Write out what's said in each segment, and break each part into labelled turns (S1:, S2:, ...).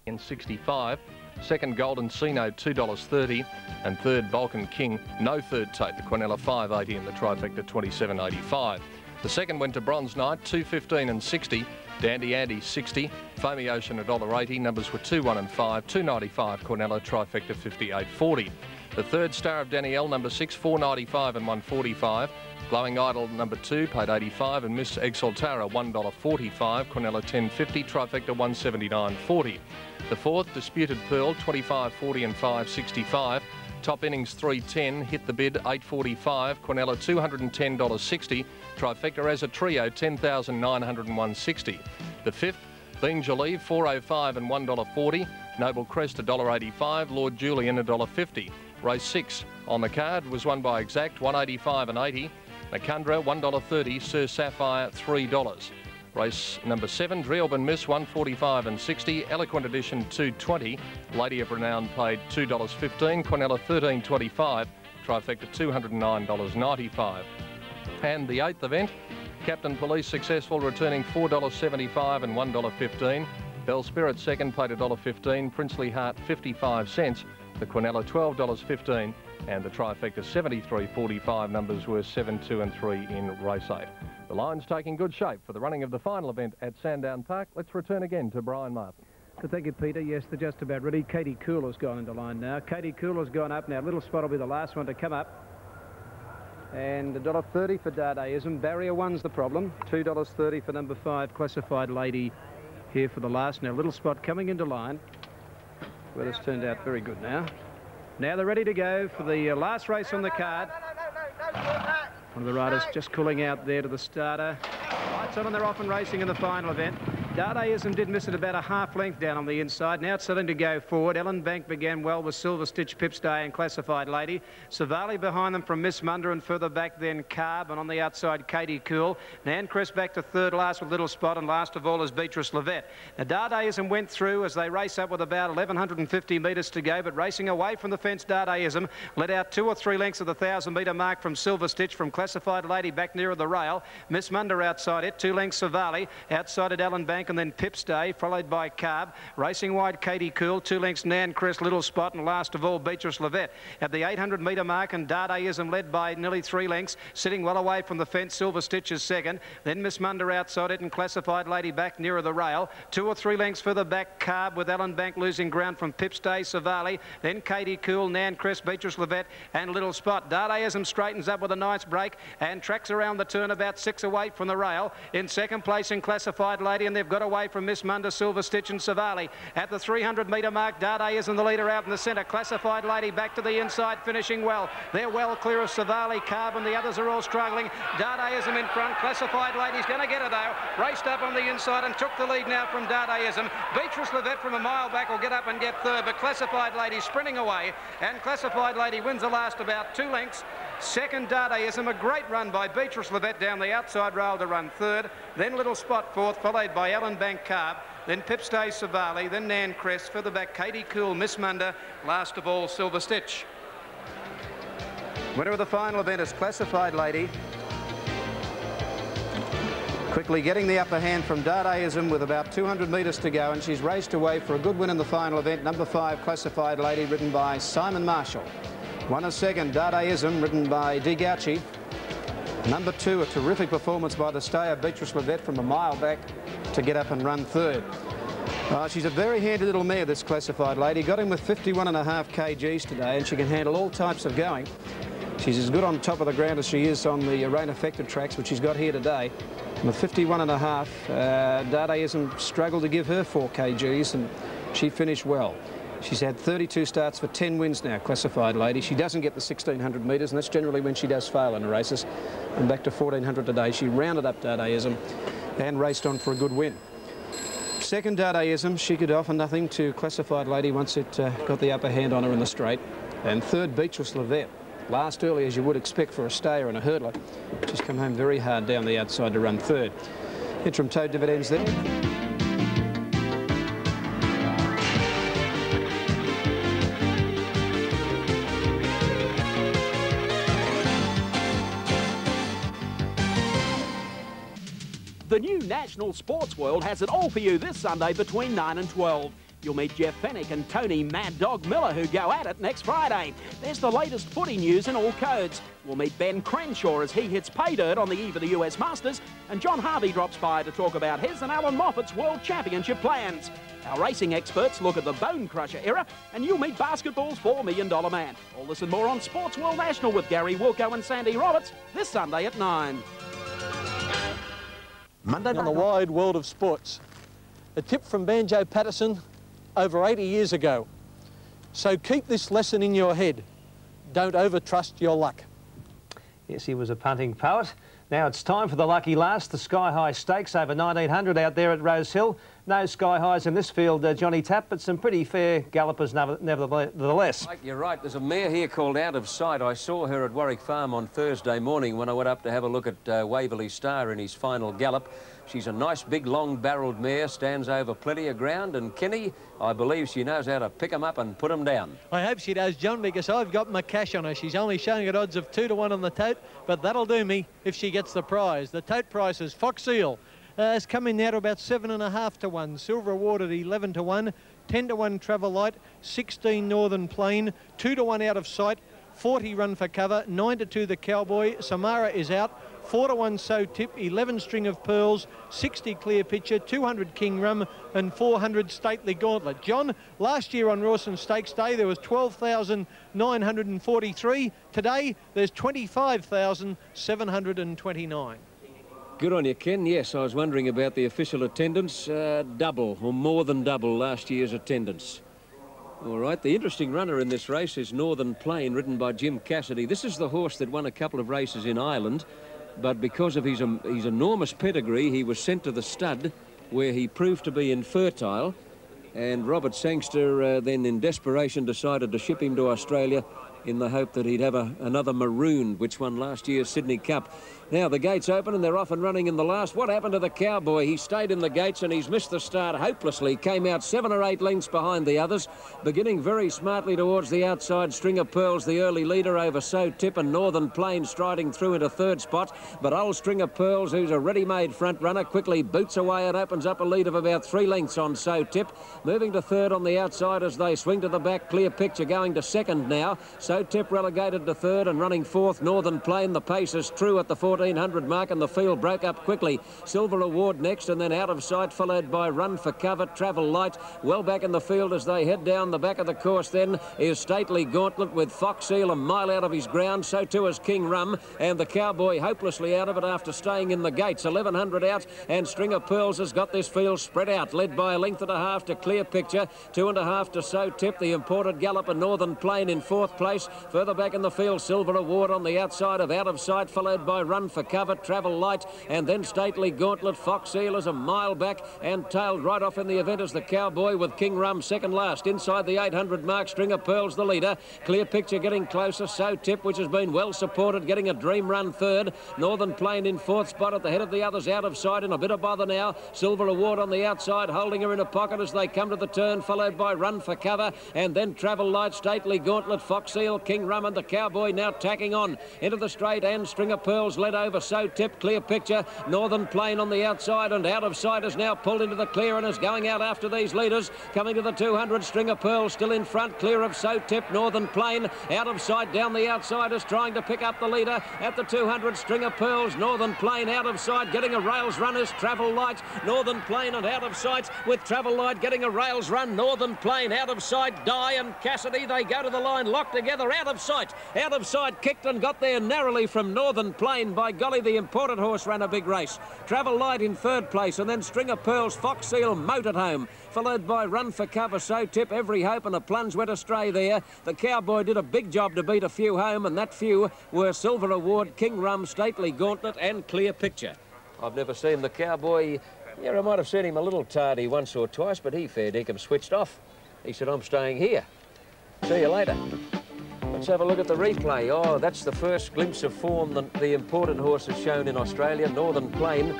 S1: in 65. Second, Golden Cino, $2.30. And third, Balkan King, no third tape, the Quinella, $5.80 and the trifecta, $27.85. The second went to Bronze Knight, $2.15 and 60. Dandy Andy, 60. Foamy Ocean, $1.80. Numbers were 2, 1 and 5. $2.95. Quinella, trifecta, $58.40. The third, Star of Danielle, number 6, $4.95 and $1.45. Glowing Idol, number 2, paid $85, and Miss Exaltara, $1.45. Quinella, $10.50. Trifecta, $179.40. The fourth, Disputed Pearl, $25.40 and $5.65. Top innings, $3.10. Hit the bid, $8.45. Quinella, $210.60. Trifecta as a trio, $10,901.60. The fifth, Bean Jaleeve, $4.05 and $1.40. Noble Crest, $1.85. Lord Julian, $1.50. Race 6 on the card was won by Exact, $1.85 and 80. Macundra, $1.30. Sir Sapphire, $3. Race number 7, Drealban Miss, $1.45 and 60. Eloquent Edition, $2.20. Lady of Renown paid $2.15. Quinella, $13.25. Trifecta, $209.95. And the 8th event, Captain Police successful, returning $4.75 and $1.15. Bell Spirit second, paid $1.15. Princely Heart, 55 cents. The Quinella, $12.15, and the trifecta, $73.45. Numbers were 7, 2 and 3 in race 8. The line's taking good shape for the running of the final event at Sandown Park. Let's return again to Brian Martin.
S2: Thank you, Peter. Yes, they're just about ready. Katie Cool has gone into line now. Katie Cool has gone up now. Little Spot will be the last one to come up. And $1.30 for Dadaism. Barrier 1's the problem. $2.30 for number 5, Classified Lady, here for the last. Now, Little Spot coming into line. Well, it's turned out very good now. Now they're ready to go for the last race on the card. One of the riders just cooling out there to the starter. Lights on and they're off and racing in the final event. Dadaism did miss it about a half length down on the inside. Now it's starting to go forward. Ellen Bank began well with Silver Stitch, Pipstay and Classified Lady. Savali behind them from Miss Munda, and further back then Carb, and on the outside Katie Cool. Nan Crest back to third last with Little Spot, and last of all is Beatrice Levette. Now Dadaism went through as they race up with about 1,150 metres to go, but racing away from the fence, Dadaism let out 2 or 3 lengths of the 1,000-metre mark from Silver Stitch, from Classified Lady back nearer the rail. Miss Munda outside it, 2 lengths Savali, outside it Ellen Bank, and then Pipstay, followed by Carb. Racing wide, Katie Cool, 2 lengths Nan Crest, Little Spot, and last of all, Beatrice Levette. At the 800-metre mark, and Dadaism led by nearly 3 lengths, sitting well away from the fence. Silver Stitch is second. Then Miss Munda outside it, and Classified Lady back nearer the rail. 2 or 3 lengths further back, Carb, with Ellen Bank losing ground from Pipstay, Savali. Then Katie Cool, Nan Crest, Beatrice Levette, and Little Spot. Dadaism straightens up with a nice break and tracks around the turn about 6 away from the rail. In second place in Classified Lady, and they've got away from Miss Munda, Silver Stitch and Savali. At the 300-metre mark, Dadaism the leader out in the centre. Classified Lady back to the inside, finishing well. They're well clear of Savali, Carb, and the others are all struggling. Dadaism in front. Classified Lady's going to get her though. Raced up on the inside and took the lead now from Dadaism. Beatrice Levette from a mile back will get up and get third, but Classified Lady sprinting away, and Classified Lady wins the last about 2 lengths. Second, Dadaism, a great run by Beatrice Levette down the outside rail to run third. Then Little Spot fourth, followed by Ellen Bank, Carb. Then Pipstay, Savali. Then Nan Crest. Further back, Katie Cool, Miss Munda. Last of all, Silver Stitch. Winner of the final event is Classified Lady. Quickly getting the upper hand from Dadaism with about 200 metres to go, and she's raced away for a good win in the final event. Number 5, Classified Lady, ridden by Simon Marshall. 1 a second, Dadaism, ridden by Di Gauci. Number 2, a terrific performance by the stayer Beatrice Levette from a mile back to get up and run third. She's a very handy little mare, this Classified Lady. Got in with 51.5 kgs today, and she can handle all types of going. She's as good on top of the ground as she is on the rain-affected tracks, which she's got here today. And with 51.5, Dadaism struggled to give her 4 kgs, and she finished well. She's had 32 starts for 10 wins now, Classified Lady. She doesn't get the 1,600 metres, and that's generally when she does fail in the races. And back to 1,400 today. She rounded up Dadaism and raced on for a good win. Second, Dadaism, she could offer nothing to Classified Lady once it got the upper hand on her in the straight. And third, Beatrice Levette. Last early, as you would expect for a stayer and a hurdler. She's come home very hard down the outside to run third. Interim toe dividends there.
S3: The new National Sports World has it all for you this Sunday between 9 and 12. You'll meet Jeff Fennick and Tony Mad Dog Miller, who go at it next Friday. There's the latest footy news in all codes. We'll meet Ben Crenshaw as he hits pay dirt on the eve of the US Masters, and John Harvey drops by to talk about his and Alan Moffat's World Championship plans. Our racing experts look at the Bone Crusher era, and you'll meet basketball's $4 million man. All this and more on Sports World National with Gary Wilco and Sandy Roberts this Sunday at 9.
S4: Monday on the wide world of sports. A tip from Banjo Patterson over 80 years ago. So keep this lesson in your head. Don't overtrust your luck.
S5: Yes, he was a punting poet. Now it's time for the lucky last, the Sky High Stakes over 1900 out there at Rose Hill. No Sky Highs in this field, Johnny Tapp, but some pretty fair gallopers nevertheless.
S6: Mike, you're right. There's a mare here called Out of Sight. I saw her at Warwick Farm on Thursday morning when I went up to have a look at Waverley Star in his final gallop. She's a nice, big, long-barreled mare, stands over plenty of ground, and Kenny, I believe she knows how to pick them up and put them down.
S4: I hope she does, John, because I've got my cash on her. She's only showing at odds of 2 to 1 on the tote, but that'll do me if she gets the prize. The tote price is Fox Seal. It's coming now to about 7.5 to 1. Silver Award at 11 to 1. 10 to 1 Travel Light. 16 Northern Plain. 2 to 1 Out of Sight. 40 Run for Cover. 9 to 2 The Cowboy. Samara is out. 4 to 1 So Tip, 11 String of Pearls, 60 Clear Picture, 200 King Rum and 400 Stately Gauntlet. John, last year on Rawson Stakes Day there was 12,943. Today there's 25,729.
S6: Good on you, Ken. Yes, I was wondering about the official attendance. Double or more than double last year's attendance. All right, the interesting runner in this race is Northern Plain, ridden by Jim Cassidy. This is the horse that won a couple of races in Ireland, but because of his enormous pedigree, he was sent to the stud, where he proved to be infertile, and Robert Sangster then in desperation decided to ship him to Australia in the hope that he'd have another maroon, which won last year's Sydney Cup. Now the gates open and they're off and running in the last. What happened to the Cowboy? He stayed in the gates and he's missed the start hopelessly. Came out 7 or 8 lengths behind the others. Beginning very smartly towards the outside. String of Pearls, the early leader over So Tip, and Northern Plain striding through into third spot. But old String of Pearls, who's a ready-made front runner, quickly boots away and opens up a lead of about 3 lengths on So Tip. Moving to third on the outside as they swing to the back. Clear Picture going to second now. So Tip relegated to third and running fourth. Northern Plain, the pace is true at the 1400 mark and the field broke up quickly. Silver Award next and then Out of Sight followed by Run for Cover, Travel Light. Well back in the field as they head down the back of the course then is Stately Gauntlet with Fox Seal a mile out of his ground. So too is King Rum, and the Cowboy hopelessly out of it after staying in the gates. 1100 out and String of Pearls has got this field spread out, led by a length and a half to Clear Picture, 2.5 to So Tip. The imported galloper Northern Plain in fourth place. Further back in the field, Silver Award on the outside of Out of Sight, followed by Run for Cover, Travel Light, and then Stately Gauntlet. Fox Seal is a mile back and tailed right off in the event as the Cowboy with King Rum second last. Inside the 800 mark, String of Pearls the leader. Clear Picture getting closer. So Tip, which has been well supported, getting a dream run third. Northern Plain in fourth spot at the head of the others. Out of Sight in a bit of bother now. Silver Award on the outside, holding her in a pocket as they come to the turn, followed by Run for Cover, and then Travel Light, Stately Gauntlet, Fox Seal, King Rum, and the Cowboy now tacking on into the straight, and String of Pearls led over So Tip. Clear Picture, Northern Plain on the outside, and Out of Sight is now pulled into the clear and is going out after these leaders. Coming to the 200, String of Pearls still in front, clear of So Tip. Northern Plain, Out of Sight down the outside is trying to pick up the leader at the 200. String of Pearls, Northern Plain, Out of Sight, getting a rails run is Travel Light. Northern Plain and Out of Sight, with Travel Light getting a rails run. Northern Plain, Out of Sight, Dye and Cassidy, they go to the line locked together. Out of Sight kicked and got there narrowly from Northern Plain. By golly, the imported horse ran a big race. Travel Light in third place, and then String of Pearls, Fox Seal motored home, followed by Run for Cover, So Tip. Every hope and a plunge went astray there. The Cowboy did a big job to beat a few home, and that few were Silver Award, King Rum, Stately Gauntlet and Clear Picture. I've never seen the Cowboy. Yeah, I might have seen him a little tardy once or twice, but he fair dinkum switched off. He said, I'm staying here. See you later. Let's have a look at the replay. Oh, that's the first glimpse of form that the imported horse has shown in Australia. Northern Plain,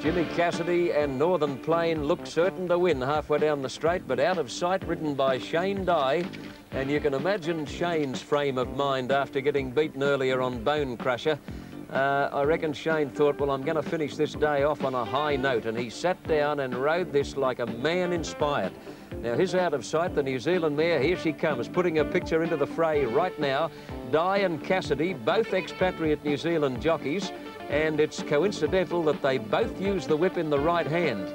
S6: Jimmy Cassidy and Northern Plain look certain to win halfway down the straight, but Out of Sight, ridden by Shane Dye. And you can imagine Shane's frame of mind after getting beaten earlier on Bone Crusher. I reckon Shane thought, well, I'm going to finish this day off on a high note, and he sat down and rode this like a man inspired. Now, his out of sight, the New Zealand mare, here she comes, putting a picture into the fray right now. Di and Cassidy, both expatriate New Zealand jockeys, and it's coincidental that they both use the whip in the right hand.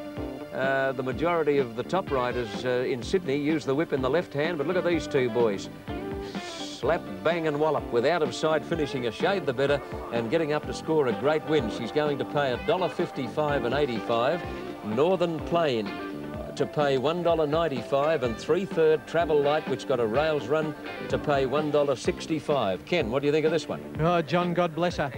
S6: The majority of the top riders in Sydney use the whip in the left hand, but look at these two boys. Slap, bang and wallop, with out of sight finishing a shade the better and getting up to score a great win. She's going to pay $1.55 and 85. Northern Plain to pay $1.95, and 3/3 Travel Light, which got a rails run, to pay $1.65. Ken, what do you think of this one?
S4: Oh, John, God bless her.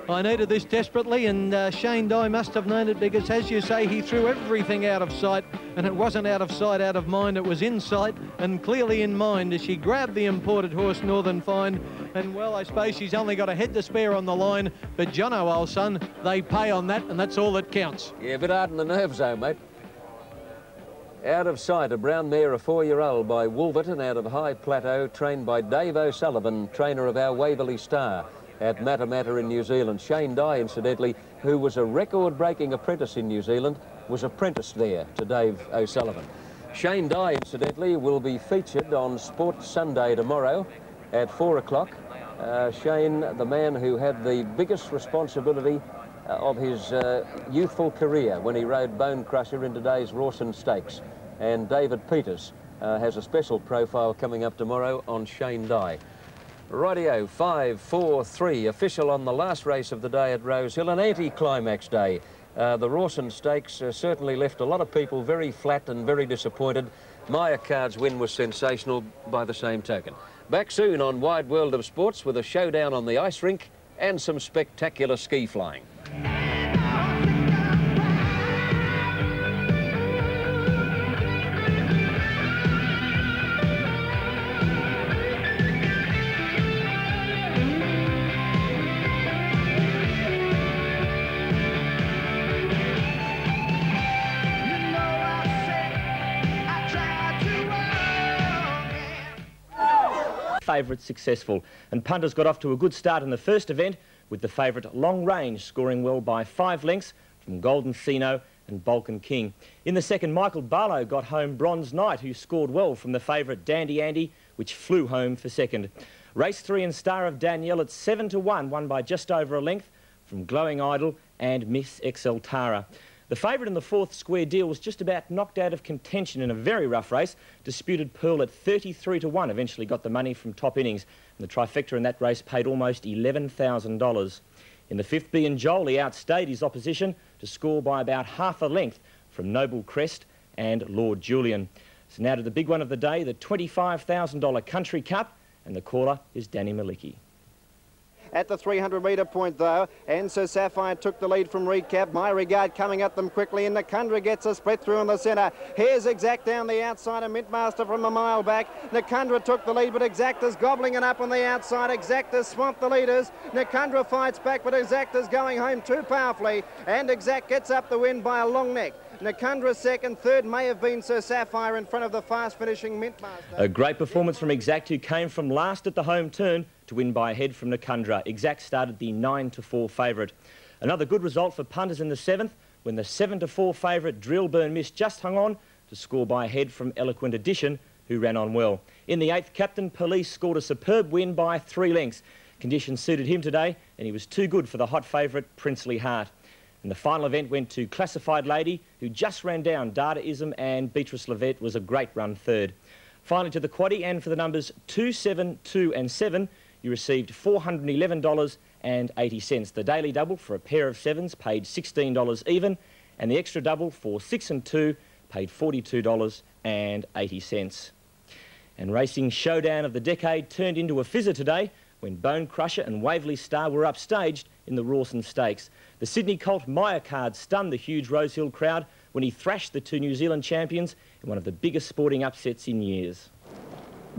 S4: I needed this desperately, and Shane Di must have known it, because, as you say, he threw everything out of sight, and it wasn't out of sight, out of mind. It was in sight and clearly in mind as she grabbed the imported horse, Northern Fine. And, well, I suppose she's only got a head to spare on the line, but Jono, old son, they pay on that, and that's all that counts.
S6: Yeah, a bit hard on the nerves, though, mate. Out of sight, a brown mare, a 4-year-old by Wolverton out of High Plateau, trained by Dave O'Sullivan, trainer of our Waverley Star at Matamata in New Zealand. Shane Di, incidentally, who was a record-breaking apprentice in New Zealand, was apprenticed there to Dave O'Sullivan. Shane Di, incidentally, will be featured on Sports Sunday tomorrow at 4 o'clock. Shane, the man who had the biggest responsibility of his youthful career when he rode Bone Crusher in today's Rawson Stakes. And David Peters has a special profile coming up tomorrow on Shane Di. Rightio, 5-4-3, official on the last race of the day at Rosehill, an anti-climax day. The Rawson Stakes certainly left a lot of people very flat and very disappointed. Maya Card's win was sensational by the same token. Back soon on Wide World of Sports with a showdown on the ice rink and some spectacular ski flying.
S7: Favourite successful, and punters got off to a good start in the first event with the favourite Long Range scoring well by 5 lengths from Golden Sino and Balkan King. In the second, Michael Barlow got home Bronze Knight, who scored well from the favourite Dandy Andy, which flew home for second. Race 3 and Star of Danielle at 7-1, won by just over a length from Glowing Idol and Miss XL Tara. The favourite in the fourth Square Deal was just about knocked out of contention in a very rough race. Disputed Pearl at 33-1 eventually got the money from Top Innings, and the trifecta in that race paid almost $11,000. In the fifth, Be and Joel, he outstayed his opposition to score by about half a length from Noble Crest and Lord Julian. So now to the big one of the day, the $25,000 Country Cup, and the caller is Danny Malicki.
S8: At the 300-metre point, though, and Sir Sapphire took the lead from Recap. My Regard coming at them quickly, and Nakundra gets a split through in the centre. Here's Exact down the outside, and Mintmaster from a mile back. Nakundra took the lead, but Exacta's gobbling it up on the outside. Exacta's swamped the leaders. Nakundra fights back, but Exacta's going home too powerfully, and Exact gets up the win by a long neck. Nakundra second, third may have been Sir Sapphire in front of the fast-finishing Mintmaster.
S7: A great performance from Exact, who came from last at the home turn to win by a head from Nakundra. Exact started the 9-4 favourite. Another good result for punters in the seventh, when the 7-4 favourite Drillburn Miss just hung on to score by a head from Eloquent Edition, who ran on well. In the eighth, Captain Police scored a superb win by 3 lengths. Conditions suited him today, and he was too good for the hot favourite Princely Heart. And the final event went to Classified Lady, who just ran down Dadaism, and Beatrice Levette was a great run third. Finally to the quaddie, and for the numbers 2, 7, 2 and 7, you received $411.80. The daily double for a pair of sevens paid $16 even, and the extra double for 6 and 2 paid $42.80. And Racing Showdown of the Decade turned into a fizzer today when Bone Crusher and Waverley Star were upstaged in the Rawson Stakes. The Sydney Colt Maya Card stunned the huge Rosehill crowd when he thrashed the 2 New Zealand champions in one of the biggest sporting upsets in years.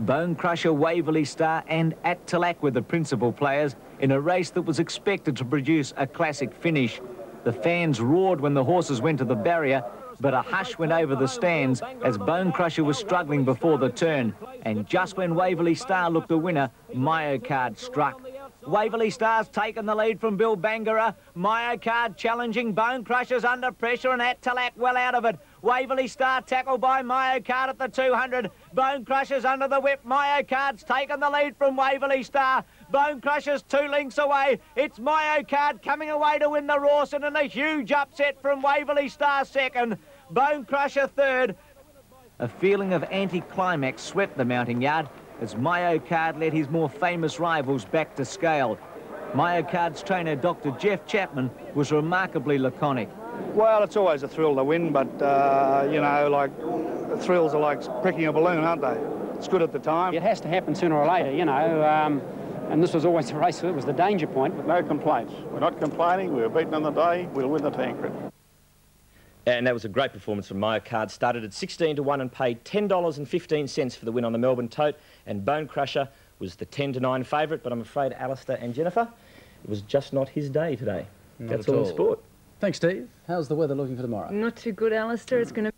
S9: Bone Crusher, Waverley Star and At Talac were the principal players in a race that was expected to produce a classic finish. The fans roared when the horses went to the barrier, but a hush went over the stands as Bone Crusher was struggling before the turn. And just when Waverley Star looked the winner, Maya Card struck. Waverley Star's taken the lead from Bill Bangara. Myocard challenging Bone Crushers under pressure and At-Talak well out of it. Waverley Star tackled by Myocard at the 200. Bone Crushers under the whip. Myocard's taken the lead from Waverley Star. Bone Crushers 2 lengths away. It's Myocard coming away to win the Rawson, and a huge upset from Waverley Star second. Bone Crusher third. A feeling of anti-climax swept the mounting yard as Myocard led his more famous rivals back to scale. Myocard's trainer, Dr. Jeff Chapman, was remarkably laconic.
S10: Well, it's always a thrill to win, but, you know, like, thrills are like pricking a balloon, aren't they? It's good at the time.
S11: It has to happen sooner or later, you know, and this was always a race. It was the danger point. But
S10: no complaints. We're not complaining. We were beaten on the day. We'll win the Tancred.
S7: And that was a great performance from Myocard. Started at 16 to 1 and paid $10.15 for the win on the Melbourne Tote. And Bone Crusher was the 10 to 9 favourite. But I'm afraid Alistair and Jennifer, it was just not his day today. That's all in sport.
S12: Thanks, Steve. How's the weather looking for tomorrow?
S13: Not too good, Alistair. It's going to